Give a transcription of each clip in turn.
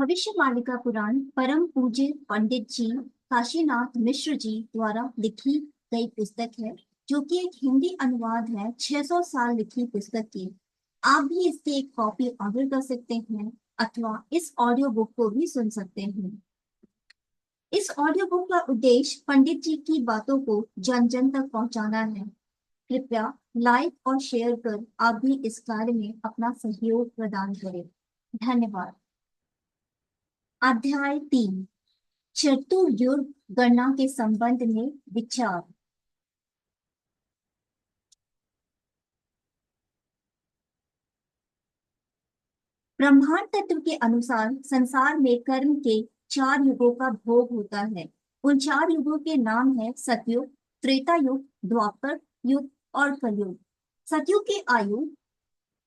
भविष्य मालिका पुराण परम पूज्य पंडित जी काशीनाथ मिश्र जी द्वारा लिखी गई पुस्तक है, जो कि एक हिंदी अनुवाद है 600 साल लिखी पुस्तक की। आप भी इसकी एक कॉपी ऑर्डर कर सकते हैं अथवा इस ऑडियो बुक को भी सुन सकते हैं। इस ऑडियो बुक का उद्देश्य पंडित जी की बातों को जन जन तक पहुंचाना है। कृपया लाइक और शेयर कर आप भी इस कार्य में अपना सहयोग प्रदान करें। धन्यवाद। अध्याय 3, चतुर्युग गणना के संबंध में विचार। ब्रह्मांड तत्व के अनुसार संसार में कर्म के 4 युगों का भोग होता है। उन 4 युगों के नाम है सतयुग, त्रेता युग, द्वापर युग और कलयुग। सतयुग की आयु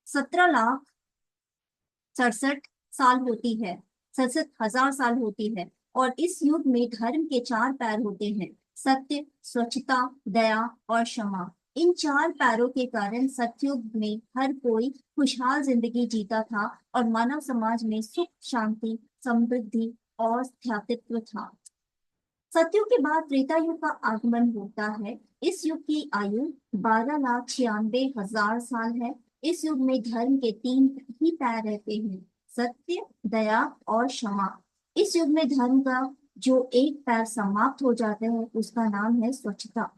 17,67,000 होती है, 67,000 साल होती है। और इस युग में धर्म के 4 पैर होते हैं: सत्य, स्वच्छता, दया और क्षमा। इन 4 पैरों के कारण सतयुग में हर कोई खुशहाल जिंदगी जीता था और मानव समाज में सुख, शांति, समृद्धि और स्थायित्व था। सतयुग के बाद त्रेता युग का आगमन होता है। इस युग की आयु 12,96,000 साल है। इस युग में धर्म के 3 ही पैर रहते हैं: सत्य, दया और क्षमा। इस युग में धर्म का जो एक पैर समाप्त हो जाता है उसका नाम है स्वच्छता।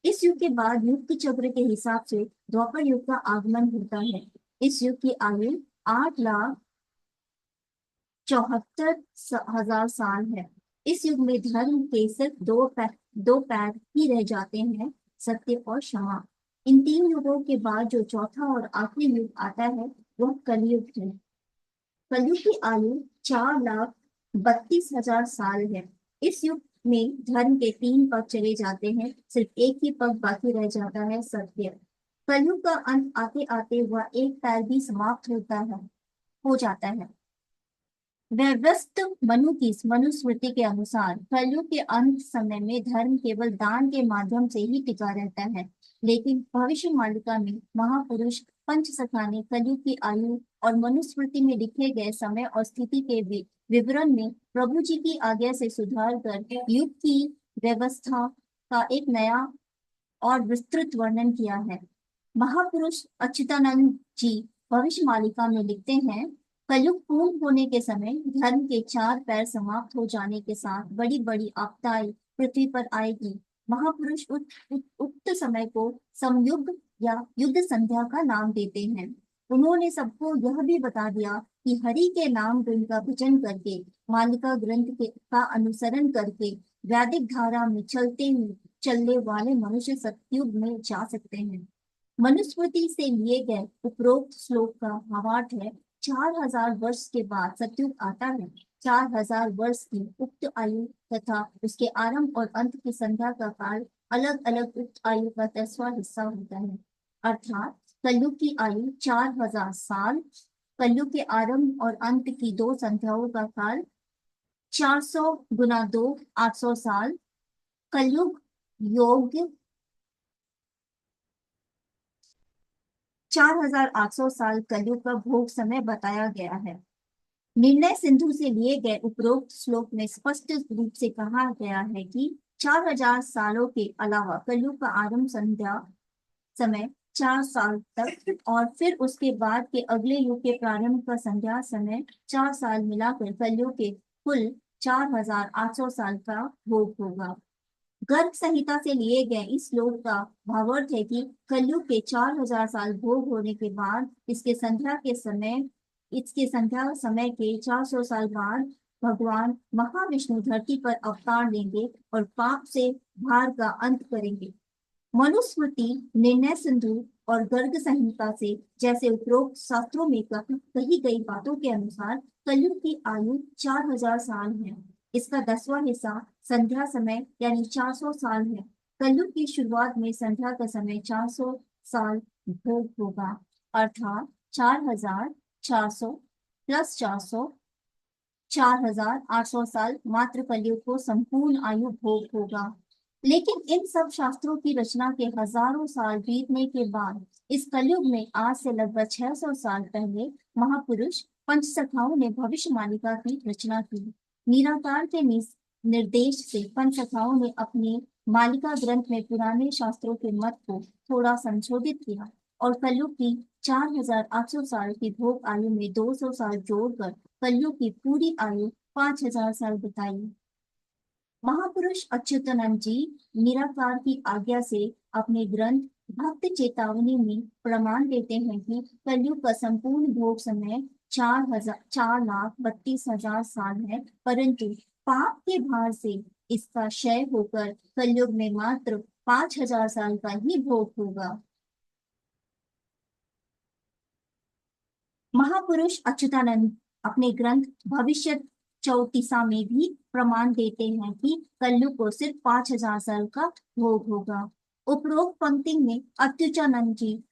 इस युग के बाद युग के चक्र के हिसाब से द्वापर युग का आगमन होता है। इस युग की आयु 8,74,000 साल है। इस युग में धर्म के सिर्फ दो पैर ही रह जाते हैं: सत्य और क्षमा। इन 3 युगों के बाद जो चौथा और आखिरी युग आता है वह कलयुग है। कलयुग की आयु 4,32,000 साल है। इस युग में धर्म के 3 पग चले जाते हैं, सिर्फ एक ही पग बाकी रह जाता है: सत्य। कलयुग का अंत आते आते वह एक पैर भी समाप्त हो जाता है। व्यस्त मनु की मनुस्मृति के अनुसार कलयुग के अंत समय में धर्म केवल दान के माध्यम से ही टिका रहता है। लेकिन भविष्य मालिका में महापुरुष पंचसखा ने कलयुग की आयु और मनुस्मृति में लिखे गए समय और स्थिति के विवरण में प्रभु जी की आज्ञा से सुधार कर युग की व्यवस्था का एक नया और विस्तृत वर्णन किया है। महापुरुष अच्युतानंद जी भविष्य मालिका में लिखते हैं, कलयुग पूर्ण होने के समय धर्म के 4 पैर समाप्त हो जाने के साथ बड़ी बड़ी आपदाएं पृथ्वी पर आएगी। महापुरुष उक्त समय को समयुग या युद्ध संध्या का नाम देते हैं। उन्होंने सबको यह भी बता दिया कि हरि के नाम गुण का भजन करके, मालिका ग्रंथ का अनुसरण करके वैदिक धारा में चलने वाले मनुष्य सतयुग में जा सकते हैं। मनुस्मृति से लिए गए उपरोक्त श्लोक का भावार्थ है, 4,000 वर्ष के बाद सतयुग आता है। 4,000 वर्ष की उक्त आयु तथा उसके आरंभ और अंत की संध्या का काल अलग अलग उक्त आयु का 10वां हिस्सा होता है। अर्थात कलयुग की आयु 4,000 साल, कलयुग के आरंभ और अंत की 2 संध्याओं का काल 400 गुना 2 800 साल। कलयुग योग 4,800 साल कलयुग का भोग समय बताया गया है। निर्णय सिंधु से लिए गए उपरोक्त श्लोक में स्पष्ट रूप से कहा गया है कि 4,000 सालों के अलावा कलयुग का आरंभ संध्या समय 4 साल तक और फिर उसके बाद के अगले युग के प्रारंभ का संध्या समय 4 साल मिलाकर कलयुग के कुल 4,800 साल का भोग होगा। गर्ग संहिता से लिए गए इस श्लोक का भावार्थ है कि कलयुग के 4,000 साल भोग होने के बाद इसके संध्या समय के 400 साल बाद भगवान महाविष्णु धरती पर अवतार लेंगे और पाप से भार का अंत करेंगे। मनुस्मृति, निर्णय सिंधु और गर्ग संहिता से जैसे उपरोक्त शास्त्रों में कही गई बातों के अनुसार कलयुग की आयु 4,000 साल है। इसका 10वां हिस्सा संध्या समय यानी 400 साल है। कलयुग की शुरुआत में संध्या का समय 400 साल भोग होगा, अर्थात 4,400 प्लस 400 4,800 साल मात्र कलयुग को संपूर्ण आयु भोग होगा। लेकिन इन सब शास्त्रों की रचना के हजारों साल बीतने के बाद इस कलयुग में आज से लगभग 600 साल पहले महापुरुष पंचसखाओं ने भविष्य मालिका की रचना की। निराकार के निर्देश से पंचसखाओं ने अपने मालिका ग्रंथ में पुराने शास्त्रों के मत को थोड़ा संशोधित किया और कलयुग की 4800 साल की भोग आयु में 200 साल जोड़कर कलयुग की पूरी आयु 5000 साल बताई। महापुरुष अच्युतानंद जी निराकार की आज्ञा से अपने ग्रंथ भक्त चेतावनी में प्रमाण देते हैं कि कलयुग का संपूर्ण भोग समय 4,32,000 साल है, परंतु पाप के भार से इसका क्षय होकर कलयुग में मात्र 5,000 साल का ही भोग होगा। महापुरुष अच्युतानंद अपने ग्रंथ भविष्य चौतीसा में भी प्रमाण देते हैं कि कलयुग को सिर्फ 5,000 साल का भोग होगा। उपरोक्त पंक्ति में अच्युतानंद जी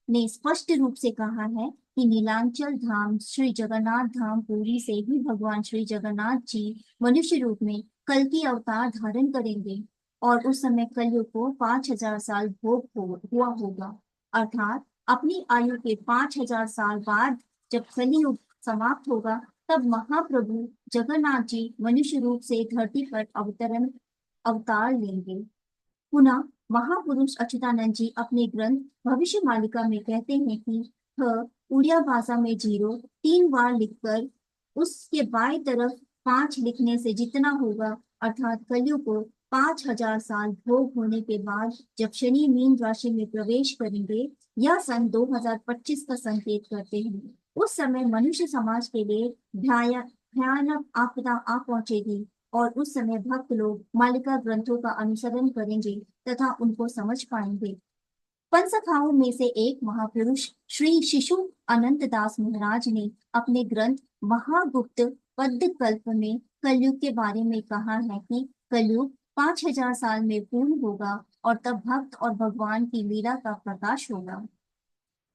ने स्पष्ट रूप से कहा है कि नीलांचल धाम श्री जगन्नाथ धाम पुरी से ही भगवान श्री जगन्नाथ जी मनुष्य रूप में कल की अवतार धारण करेंगे और उस समय कलयुग को 5,000 साल भोग हुआ होगा। अर्थात अपनी आयु के 5,000 साल बाद जब कलयुग समाप्त होगा, तब महाप्रभु जगन्नाथ जी मनुष्य रूप से धरती पर अवतार लेंगे। पुनः महापुरुष अच्युतानंद जी अपने ग्रंथ भविष्य मालिका में कहते हैं कि उड़िया भाषा में 0 3 बार लिखकर उसके बाएं तरफ 5 लिखने से जितना होगा, अर्थात कलयुग को 5,000 साल भोग होने के बाद जब शनि मीन राशि में प्रवेश करेंगे, यह सन 2025 का संकेत करते हैं। उस समय मनुष्य समाज के लिए भयानक आपदा आ पहुंचेगी और उस समय भक्त लोग मालिका ग्रंथों का अनुसरण करेंगे तथा उनको समझ पाएंगे। पंचसखाओं में से एक महापुरुष श्री शिशु अनंत दास महाराज ने अपने ग्रंथ महागुप्त पद्यकल्प में कलयुग के बारे में कहा है कि कलयुग 5,000 साल में पूर्ण होगा और तब भक्त और भगवान की लीला का प्रकाश होगा।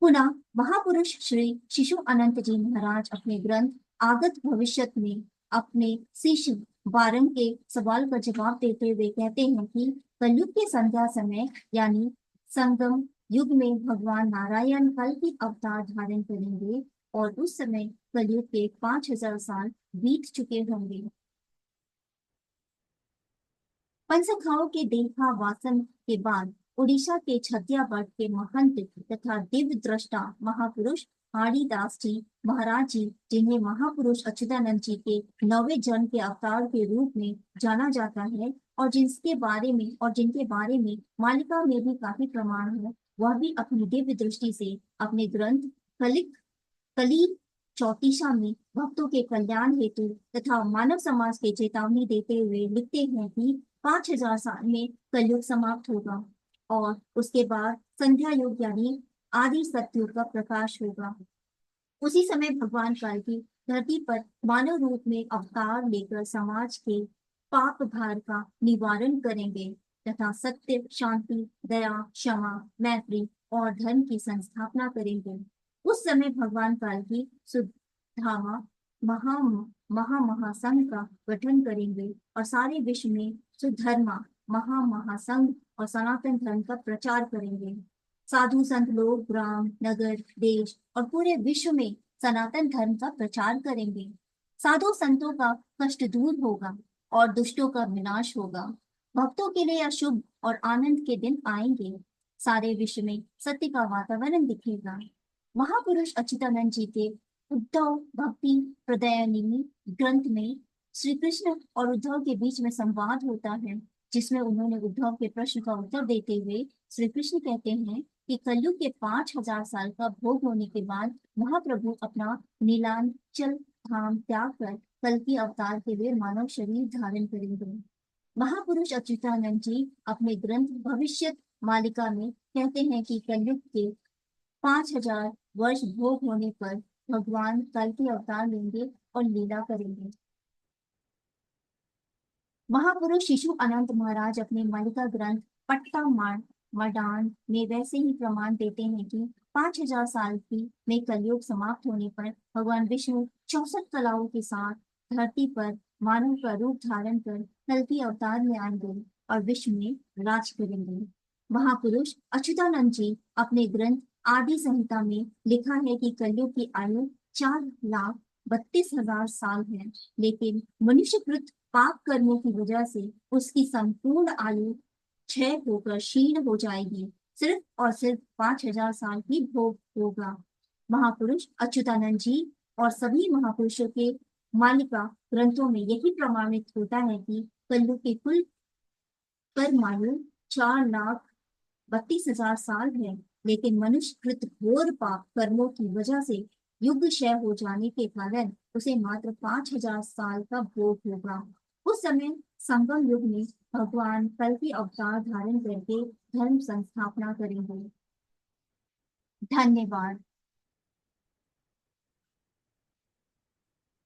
पुनः महापुरुष श्री शिशु अनंत जी महाराज अपने ग्रंथ आगत भविष्यत में अपने शिष्य बारंग के सवाल का जवाब देते हुए कहते हैं कि कलयुग के संध्या समय यानी संगम युग में भगवान नारायण कल की अवतार धारण करेंगे और उस समय कलयुग के 5,000 साल बीत चुके होंगे। पंचसखाओं के देहावासन के बाद उड़ीसा के छत्याबट के महंत तथा दिव्य दृष्टा महापुरुष हाड़ीदास जी महाराज जी, जिन्हें महापुरुष अच्युतानंद जी के 9वें जन्म के अवतार के रूप में जाना जाता है और जिनके बारे में मालिका में भी काफी प्रमाण है, वह भी अपनी दिव्य दृष्टि से अपने ग्रंथ कली चौतीसा में भक्तों के कल्याण हेतु तथा मानव समाज के चेतावनी देते हुए लिखते हैं कि 5,000 साल में कलयुग समाप्त होगा और उसके बाद संध्या युग यानी आदि सतयुग का प्रकाश होगा। उसी समय भगवान काल की धरती पर मानव रूप में अवतार लेकर समाज के पाप भार का निवारण करेंगे तथा सत्य, शांति, दया, क्षमा, मैत्री और धर्म की संस्थापना करेंगे। उस समय भगवान काल की सुधामा महा महासंघ का गठन करेंगे और सारे विश्व में सुधर्मा महासंघ और सनातन धर्म का प्रचार करेंगे। साधु संत लोग ग्राम, नगर, देश और पूरे विश्व में सनातन धर्म का प्रचार करेंगे। साधु संतों का कष्ट दूर होगा और दुष्टों का विनाश होगा। भक्तों के लिए शुभ और आनंद के दिन आएंगे। सारे विश्व में सत्य का वातावरण दिखेगा। महापुरुष अच्युतानंद जी के उद्धव भक्ति प्रदयनिधि ग्रंथ में श्री कृष्ण और उद्धव के बीच में संवाद होता है, जिसमें उन्होंने उद्धव के प्रश्न का उत्तर देते हुए श्री कृष्ण कहते हैं कि कलयुग के 5,000 साल का भोग होने के बाद महाप्रभु अपना नीलांचल धाम त्याग कर कल की अवतार के लिए मानव शरीर धारण करेंगे। महापुरुष अच्युतानंद जी अपने ग्रंथ भविष्य मालिका में कहते हैं कि कलयुग के 5,000 वर्ष भोग होने पर भगवान कल के अवतार लेंगे और लीला करेंगे। महापुरुष शिशु अनंत महाराज अपने मालिका ग्रंथ पट्टा मडान में वैसे ही प्रमाण देते हैं कि 5,000 साल की में कलयुग समाप्त होने पर भगवान विष्णु 64 कलाओं के साथ धरती पर मानव का रूप धारण कर कल की अवतार में आएंगे और विश्व में राज करेंगे। महापुरुष अच्युतानंद जी अपने ग्रंथ आदि संहिता में लिखा है कि कलयुग की आयु 4,32,000 साल है, लेकिन मनुष्यकृत पाप कर्मों की वजह से उसकी संपूर्ण आयु क्षय होकर क्षीण हो जाएगी। सिर्फ और सिर्फ 5,000 साल ही भोग होगा। महापुरुष अच्युतानंद जी और सभी महापुरुषों के मालिका ग्रंथों में यही प्रमाणित होता है कि कलयुग की कुल कर्मायु 4,32,000 साल है, लेकिन मनुष्य कृत घोर पाप कर्मों की वजह से युग क्षय हो जाने के कारण उसे मात्र 5,000 साल का भोग होगा। उस समय संगम युग में भगवान कल की अवतार धारण करके धर्म संस्थापना करेंगे। धन्यवाद।